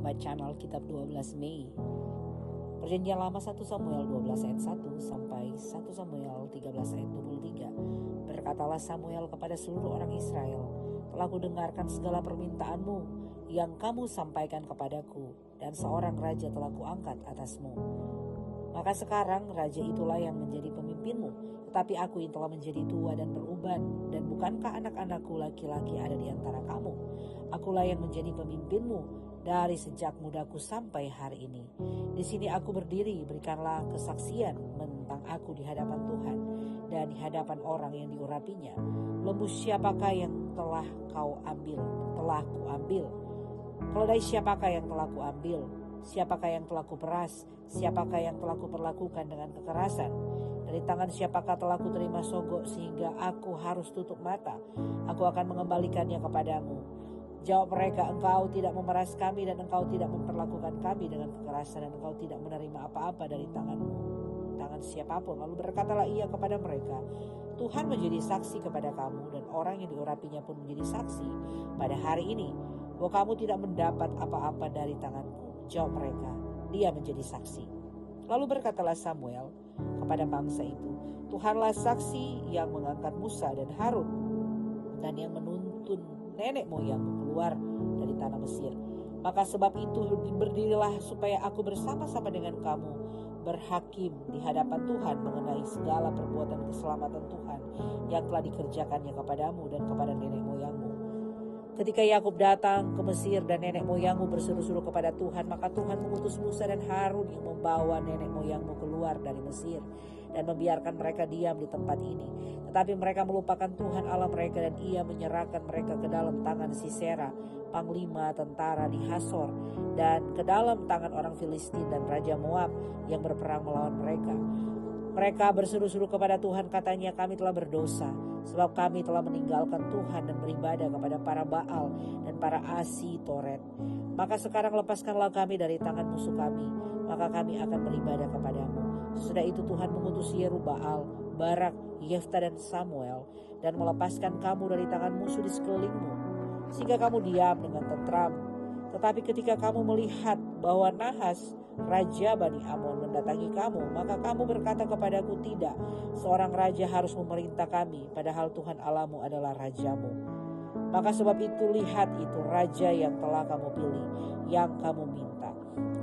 Bacaan Alkitab 12 Mei. Perjanjian Lama 1 Samuel 12 ayat 1 sampai 1 Samuel 13 ayat 23. Berkatalah Samuel kepada seluruh orang Israel, telah kudengarkan segala permintaanmu yang kamu sampaikan kepadaku, dan seorang raja telah kuangkat atasmu. Maka sekarang raja itulah yang menjadi pemimpinmu, tetapi aku yang telah menjadi tua dan beruban, dan bukankah anak-anakku laki-laki ada di antara kamu? Akulah yang menjadi pemimpinmu dari sejak mudaku sampai hari ini. Di sini aku berdiri, berikanlah kesaksian tentang aku di hadapan Tuhan dan di hadapan orang yang diurapinya. Lembu siapakah yang telah kau ambil? Telah kuambil. Keledai siapakah yang telah kuambil? Siapakah yang telah kuperas? Siapakah yang telah kuperlakukan dengan kekerasan? Dari tangan siapakah telah kuterima sogok sehingga aku harus tutup mata? Aku akan mengembalikannya kepadamu. Jawab mereka, engkau tidak memeras kami dan engkau tidak memperlakukan kami dengan kekerasan dan engkau tidak menerima apa-apa dari tangan siapapun. Lalu berkatalah ia kepada mereka, Tuhan menjadi saksi kepada kamu dan orang yang diurapinya pun menjadi saksi pada hari ini bahwa kamu tidak mendapat apa-apa dari tanganku. Jawab mereka, dia menjadi saksi. Lalu berkatalah Samuel kepada bangsa itu, Tuhanlah saksi yang mengangkat Musa dan Harun dan yang menuntun nenek moyangmu keluar dari tanah Mesir. Maka sebab itu berdirilah supaya aku bersama-sama dengan kamu berhakim di hadapan Tuhan mengenai segala perbuatan keselamatan Tuhan yang telah dikerjakannya kepadamu dan kepada nenek moyangmu. Ketika Yakub datang ke Mesir dan nenek moyangmu berseru-seru kepada Tuhan, maka Tuhan mengutus Musa dan Harun yang membawa nenek moyangmu keluar dari Mesir dan membiarkan mereka diam di tempat ini. Tetapi mereka melupakan Tuhan Allah mereka dan ia menyerahkan mereka ke dalam tangan Sisera, panglima tentara di Hasor, dan ke dalam tangan orang Filistin dan Raja Moab yang berperang melawan mereka. Mereka berseru-seru kepada Tuhan, katanya, kami telah berdosa, sebab kami telah meninggalkan Tuhan dan beribadah kepada para Baal dan para Asitoret. Maka sekarang lepaskanlah kami dari tangan musuh kami, maka kami akan beribadah kepadamu. Sesudah itu Tuhan mengutus Yerubbaal, Barak, Yefta dan Samuel dan melepaskan kamu dari tangan musuh di sekelilingmu, sehingga kamu diam dengan tentram. Tetapi ketika kamu melihat bahwa Nahas, raja Bani Amon mendatangi kamu, maka kamu berkata kepadaku, tidak, seorang raja harus memerintah kami, padahal Tuhan Allahmu adalah rajamu. Maka sebab itu lihat, itu raja yang telah kamu pilih, yang kamu minta.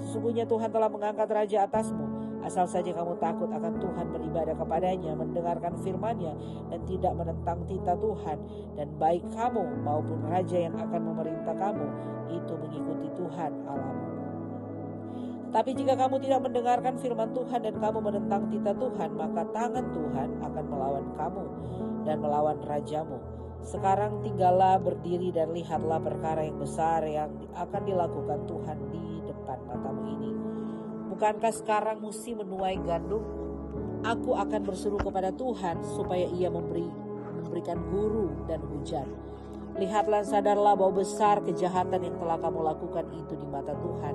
Sesungguhnya Tuhan telah mengangkat raja atasmu, asal saja kamu takut akan Tuhan, beribadah kepadanya, mendengarkan firman-Nya dan tidak menentang titah Tuhan. Dan baik kamu maupun raja yang akan memerintah kamu itu mengikuti Tuhan Allahmu. Tapi jika kamu tidak mendengarkan firman Tuhan dan kamu menentang titah Tuhan, maka tangan Tuhan akan melawan kamu dan melawan rajamu. Sekarang tinggallah berdiri dan lihatlah perkara yang besar yang akan dilakukan Tuhan di depan matamu ini. Bukankah sekarang musim menuai gandum? Aku akan berseru kepada Tuhan supaya ia memberikan guru dan hujan. Lihatlah, sadarlah bahwa besar kejahatan yang telah kamu lakukan itu di mata Tuhan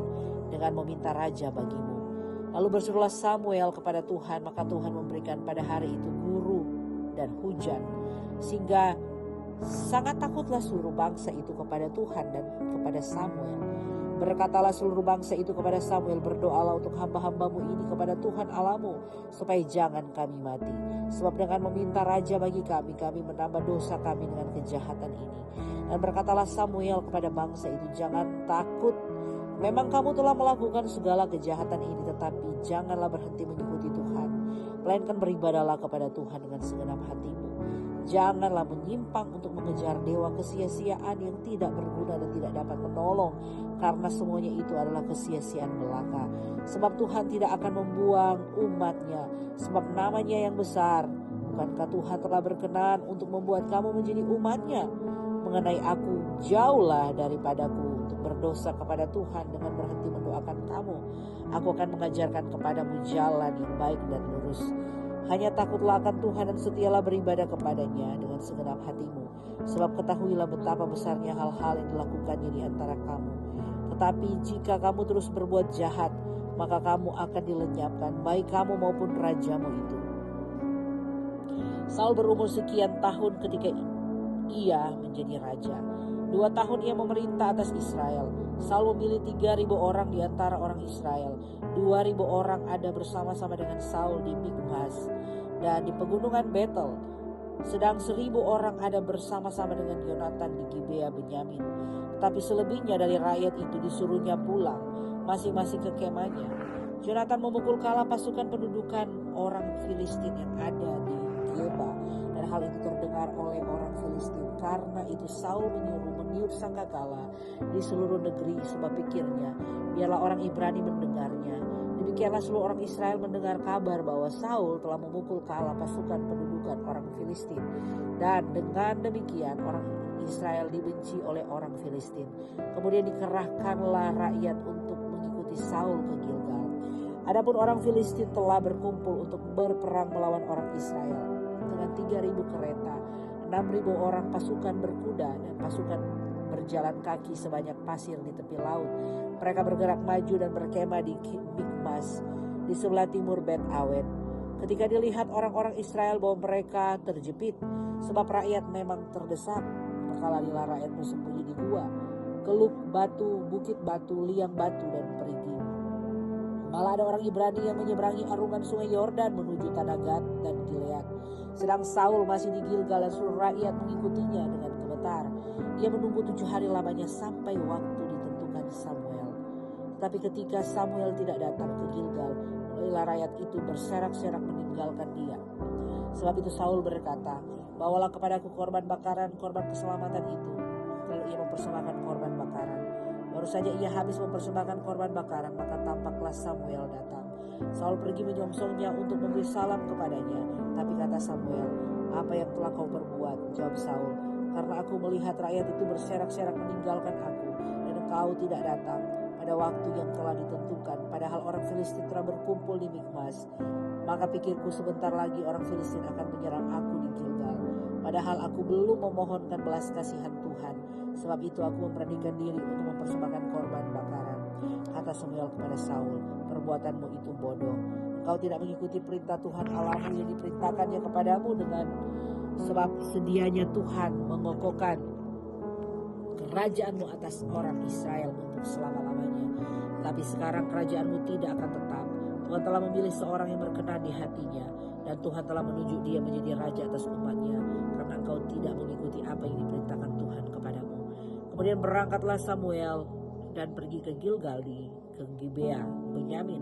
dengan meminta raja bagimu. Lalu berserulah Samuel kepada Tuhan, maka Tuhan memberikan pada hari itu guru dan hujan, sehingga sangat takutlah seluruh bangsa itu kepada Tuhan dan kepada Samuel. Berkatalah seluruh bangsa itu kepada Samuel, berdoalah untuk hamba-hambamu ini kepada Tuhan Allahmu, supaya jangan kami mati. Sebab dengan meminta raja bagi kami, kami menambah dosa kami dengan kejahatan ini. Dan berkatalah Samuel kepada bangsa itu, jangan takut. Memang kamu telah melakukan segala kejahatan ini, tetapi janganlah berhenti mengikuti Tuhan, melainkan beribadahlah kepada Tuhan dengan segenap hatimu. Janganlah menyimpang untuk mengejar dewa kesia-siaan yang tidak berguna dan tidak dapat menolong, karena semuanya itu adalah kesia-siaan belaka. Sebab Tuhan tidak akan membuang umat-Nya, sebab namanya yang besar. Bukankah Tuhan telah berkenan untuk membuat kamu menjadi umat-Nya? Mengenai aku, jauhlah daripadaku untuk berdosa kepada Tuhan dengan berhenti mendoakan kamu. Aku akan mengajarkan kepadamu jalan yang baik dan lurus. Hanya takutlah akan Tuhan dan setialah beribadah kepadanya dengan segenap hatimu. Sebab ketahuilah betapa besarnya hal-hal yang dilakukannya di antara kamu. Tetapi jika kamu terus berbuat jahat, maka kamu akan dilenyapkan, baik kamu maupun rajamu itu. Saul berumur sekian tahun ketika ia menjadi raja. 2 tahun ia memerintah atas Israel. Saul memilih 3.000 orang di antara orang Israel. 2.000 orang ada bersama-sama dengan Saul di Mikmas dan di pegunungan Betel. Sedang 1.000 orang ada bersama-sama dengan Yonatan di Gibea Benyamin. Tetapi selebihnya dari rakyat itu disuruhnya pulang masing-masing ke kemahnya. Yonatan memukul kalah pasukan pendudukan orang Filistin yang ada di Geba, dan hal itu terdengar oleh orang Filistin. Karena itu Saul menyuruh meniup sangkakala di seluruh negeri, sebab pikirnya, biarlah orang Ibrani mendengarnya. Demikianlah seluruh orang Israel mendengar kabar bahwa Saul telah memukul kalah pasukan pendudukan orang Filistin. Dan dengan demikian orang Israel dibenci oleh orang Filistin. Kemudian dikerahkanlah rakyat untuk mengikuti Saul ke Gilgal. Adapun orang Filistin telah berkumpul untuk berperang melawan orang Israel dengan 3.000 kereta, 6.000 orang pasukan berkuda, dan pasukan berjalan kaki sebanyak pasir di tepi laut. Mereka bergerak maju dan berkemah di Mikmas di sebelah timur Bet Awen. Ketika dilihat orang-orang Israel bahwa mereka terjepit, sebab rakyat memang terdesak, maka larilah rakyat bersembunyi di gua, keluk batu, bukit batu, liang batu, dan perigi. Malah ada orang Ibrani yang menyeberangi arungan sungai Yordan menuju tanah Gad dan Gilead. Sedang Saul masih di Gilgal dan seluruh rakyat mengikutinya dengan gemetar. Ia menunggu 7 hari lamanya sampai waktu ditentukan Samuel. Tetapi ketika Samuel tidak datang ke Gilgal, mulailah rakyat itu berserak-serak meninggalkan dia. Sebab itu Saul berkata, bawalah kepadaku korban bakaran, korban keselamatan itu. Lalu ia mempersembahkan korban bakaran. Baru saja ia habis mempersembahkan korban bakaran, maka tampaklah Samuel datang. Saul pergi menyongsongnya untuk memberi salam kepadanya. Tapi kata Samuel, apa yang telah kau perbuat? Jawab Saul, karena aku melihat rakyat itu berserak-serak meninggalkan aku, dan engkau tidak datang pada waktu yang telah ditentukan, padahal orang Filistin telah berkumpul di Mikmas. Maka pikirku, sebentar lagi orang Filistin akan menyerang aku di Gilgal, padahal aku belum memohonkan belas kasihan Tuhan. Sebab itu aku memberanikan diri untuk mempersembahkan korban bakaran. Kata Samuel kepada Saul, perbuatanmu itu bodoh. Engkau tidak mengikuti perintah Tuhan Allahmu yang diperintahkannya kepadamu, dengan sebab sedianya Tuhan mengokohkan kerajaanmu atas orang Israel untuk selama-lamanya. Tapi sekarang kerajaanmu tidak akan tetap. Tuhan telah memilih seorang yang berkenan di hatinya, dan Tuhan telah menunjuk dia menjadi raja atas umatnya, karena engkau tidak mengikuti apa yang diperintahkan Tuhan kepadamu. Kemudian berangkatlah Samuel dan pergi ke Gilgal ke Gibea Benyamin.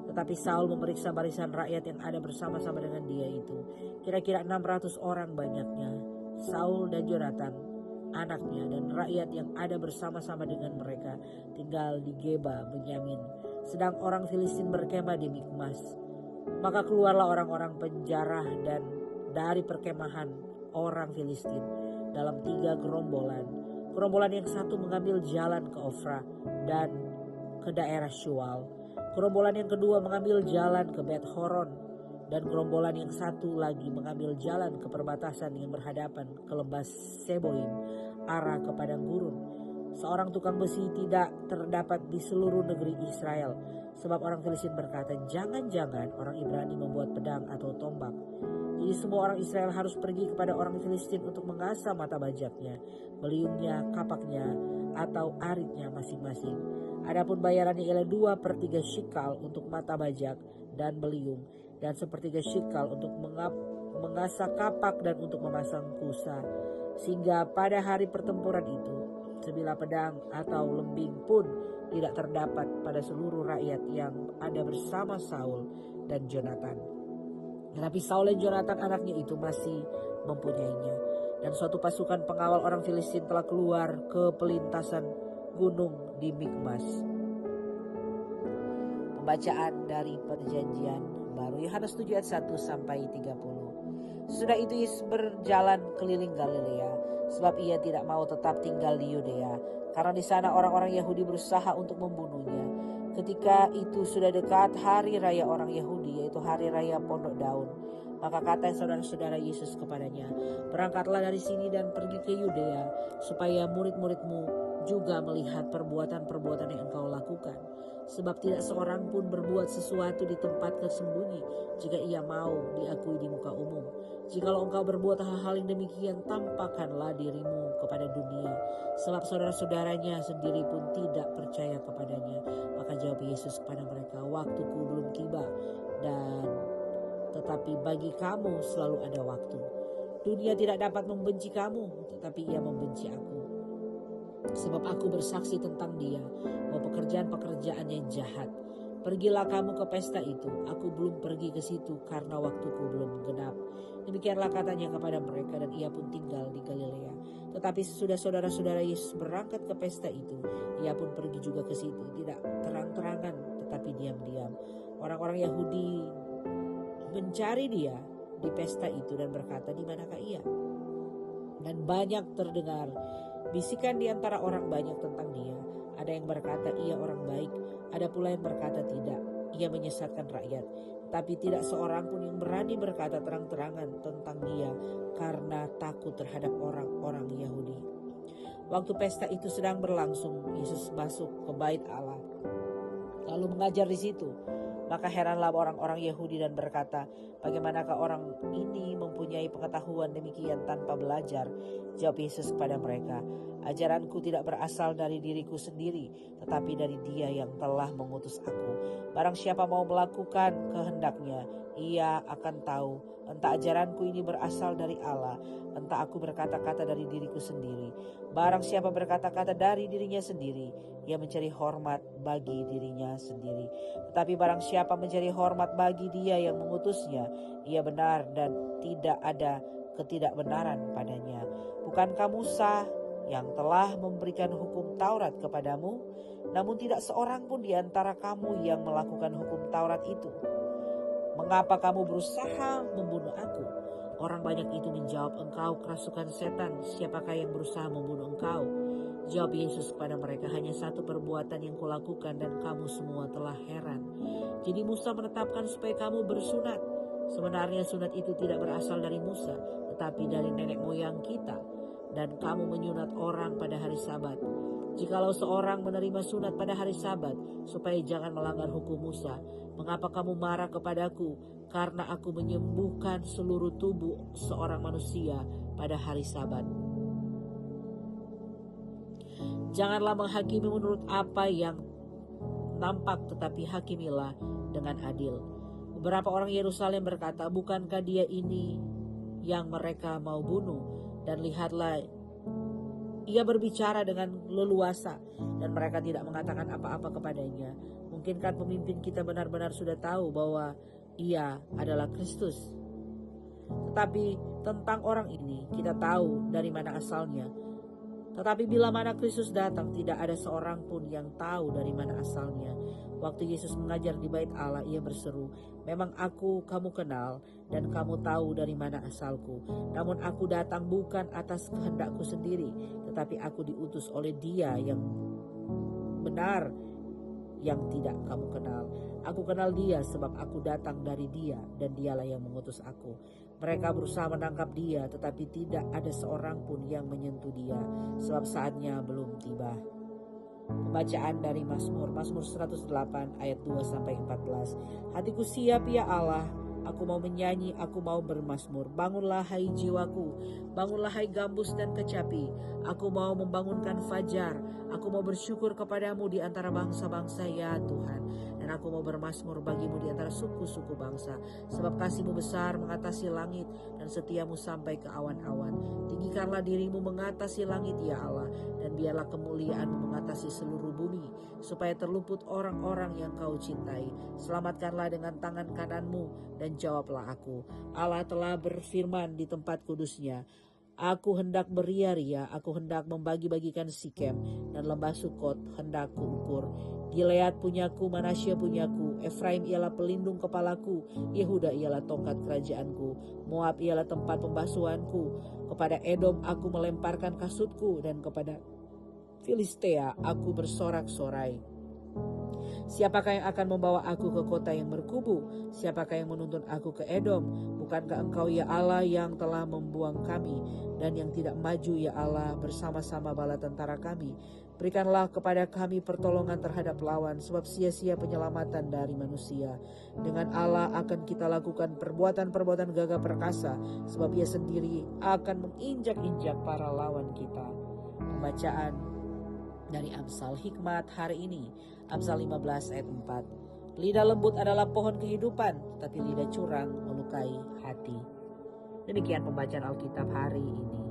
Tetapi Saul memeriksa barisan rakyat yang ada bersama-sama dengan dia itu. Kira-kira 600 orang banyaknya. Saul dan Yonatan, anaknya, dan rakyat yang ada bersama-sama dengan mereka tinggal di Geba Benyamin. Sedang orang Filistin berkemah di Mikmas. Maka keluarlah orang-orang penjara dan dari perkemahan orang Filistin dalam 3 gerombolan. Gerombolan yang satu mengambil jalan ke Ofra dan ke daerah Shual. Gerombolan yang kedua mengambil jalan ke Bet Horon, dan gerombolan yang satu lagi mengambil jalan ke perbatasan yang berhadapan ke lembah Seboim, arah ke padang gurun. Seorang tukang besi tidak terdapat di seluruh negeri Israel, sebab orang Filistin berkata, jangan-jangan orang Ibrani membuat pedang atau tombak. Jadi semua orang Israel harus pergi kepada orang Filistin untuk mengasah mata bajaknya, beliungnya, kapaknya, atau aritnya masing-masing. Adapun bayarannya ialah 2/3 shikal untuk mata bajak dan beliung, dan 1/3 shikal untuk mengasah kapak dan untuk memasang kusa. Sehingga pada hari pertempuran itu, sebilah pedang atau lembing pun tidak terdapat pada seluruh rakyat yang ada bersama Saul dan Yonatan. Tetapi Saul dan Yonatan anaknya itu masih mempunyainya. Dan suatu pasukan pengawal orang Filistin telah keluar ke pelintasan gunung di Mikmas. Pembacaan dari Perjanjian Baru, Yohanes 7 ayat 1 sampai 30. Sudah itu Yesus berjalan keliling Galilea, sebab ia tidak mau tetap tinggal di Yudea, karena di sana orang-orang Yahudi berusaha untuk membunuhnya. Ketika itu sudah dekat hari raya orang Yahudi, yaitu hari raya Pondok Daun. Maka kata saudara-saudara Yesus kepadanya, berangkatlah dari sini dan pergi ke Yudea, supaya murid-muridmu juga melihat perbuatan-perbuatan yang engkau lakukan. Sebab tidak seorang pun berbuat sesuatu di tempat tersembunyi jika ia mau diakui di muka umum. Jikalau engkau berbuat hal-hal yang demikian, tampakkanlah dirimu kepada dunia, sebab saudara-saudaranya sendiri pun tidak percaya kepadanya. Maka jawab Yesus kepada mereka, waktuku belum tiba, dan tetapi bagi kamu selalu ada waktu. Dunia tidak dapat membenci kamu, tetapi ia membenci aku. Sebab aku bersaksi tentang dia bahwa pekerjaan-pekerjaannya jahat. Pergilah kamu ke pesta itu, aku belum pergi ke situ karena waktuku belum genap. Demikianlah katanya kepada mereka, dan ia pun tinggal di Galilea. Tetapi sesudah saudara-saudara Yesus berangkat ke pesta itu, ia pun pergi juga ke situ, tidak terang-terangan tetapi diam-diam. Orang-orang Yahudi mencari dia di pesta itu dan berkata, di manakah ia? Dan banyak terdengar bisikan di antara orang banyak tentang dia. Ada yang berkata ia orang baik, ada pula yang berkata tidak, ia menyesatkan rakyat. Tapi tidak seorang pun yang berani berkata terang-terangan tentang dia karena takut terhadap orang-orang Yahudi. Waktu pesta itu sedang berlangsung, Yesus masuk ke bait Allah lalu mengajar di situ. Maka heranlah orang-orang Yahudi dan berkata, bagaimanakah orang ini mempunyai pengetahuan demikian tanpa belajar? Jawab Yesus kepada mereka, ajaranku tidak berasal dari diriku sendiri, tetapi dari Dia yang telah mengutus aku. Barang siapa mau melakukan kehendaknya, ia akan tahu entah ajaranku ini berasal dari Allah, entah aku berkata-kata dari diriku sendiri. Barang siapa berkata-kata dari dirinya sendiri, ia mencari hormat bagi dirinya sendiri. Tetapi barang siapa mencari hormat bagi Dia yang mengutusnya, ia benar dan tidak ada ketidakbenaran padanya. Bukankah Musa yang telah memberikan hukum Taurat kepadamu? Namun tidak seorang pun di antara kamu yang melakukan hukum Taurat itu. Mengapa kamu berusaha membunuh aku? Orang banyak itu menjawab, engkau kerasukan setan, siapakah yang berusaha membunuh engkau? Jawab Yesus kepada mereka, hanya satu perbuatan yang kulakukan dan kamu semua telah heran. Jadi Musa menetapkan supaya kamu bersunat. Sebenarnya sunat itu tidak berasal dari Musa, tetapi dari nenek moyang kita. Dan kamu menyunat orang pada hari Sabat. Jikalau seorang menerima sunat pada hari Sabat, supaya jangan melanggar hukum Musa, mengapa kamu marah kepadaku karena aku menyembuhkan seluruh tubuh seorang manusia pada hari Sabat? Janganlah menghakimi menurut apa yang nampak, tetapi hakimilah dengan adil. Beberapa orang Yerusalem berkata, bukankah dia ini yang mereka mau bunuh? Dan lihatlah, ia berbicara dengan leluasa dan mereka tidak mengatakan apa-apa kepadanya. Mungkinkah pemimpin kita benar-benar sudah tahu bahwa ia adalah Kristus? Tetapi tentang orang ini kita tahu dari mana asalnya. Tetapi bila mana Kristus datang, tidak ada seorang pun yang tahu dari mana asalnya. Waktu Yesus mengajar di bait Allah, ia berseru, memang aku kamu kenal dan kamu tahu dari mana asalku. Namun aku datang bukan atas kehendakku sendiri, tetapi aku diutus oleh Dia yang benar, yang tidak kamu kenal. Aku kenal Dia sebab aku datang dari Dia dan Dialah yang mengutus aku. Mereka berusaha menangkap Dia, tetapi tidak ada seorang pun yang menyentuh Dia, sebab saatnya belum tiba. Pembacaan dari Mazmur 108 ayat 2-14. Hatiku siap ya Allah, aku mau menyanyi, aku mau bermazmur. Bangunlah hai jiwaku, bangunlah hai gambus dan kecapi. Aku mau membangunkan fajar, aku mau bersyukur kepadamu di antara bangsa-bangsa ya Tuhan. Dan aku mau bermazmur bagimu di antara suku-suku bangsa. Sebab kasihmu besar mengatasi langit dan setiamu sampai ke awan-awan. Tinggikanlah dirimu mengatasi langit ya Allah, dan biarlah kemuliaanmu mengatasi seluruh bumi, supaya terluput orang-orang yang kau cintai. Selamatkanlah dengan tangan kananmu dan jawablah aku. Allah telah berfirman di tempat kudusnya, aku hendak beria-ria, aku hendak membagi-bagikan Sikem dan lembah Sukot hendak kuukur. Gilead punyaku, Manasya punyaku, Efraim ialah pelindung kepalaku, Yehuda ialah tongkat kerajaanku, Moab ialah tempat pembasuhanku. Kepada Edom aku melemparkan kasutku dan kepada Filistea aku bersorak-sorai. Siapakah yang akan membawa aku ke kota yang berkubu? Siapakah yang menuntun aku ke Edom? Bukankah engkau ya Allah yang telah membuang kami, dan yang tidak maju ya Allah bersama-sama bala tentara kami? Berikanlah kepada kami pertolongan terhadap lawan, sebab sia-sia penyelamatan dari manusia. Dengan Allah akan kita lakukan perbuatan-perbuatan gagah perkasa, sebab Ia sendiri akan menginjak-injak para lawan kita. Pembacaan dari Amsal Hikmat hari ini, Amsal 15 ayat 4. Lidah lembut adalah pohon kehidupan, tapi lidah curang melukai hati. Demikian pembacaan Alkitab hari ini.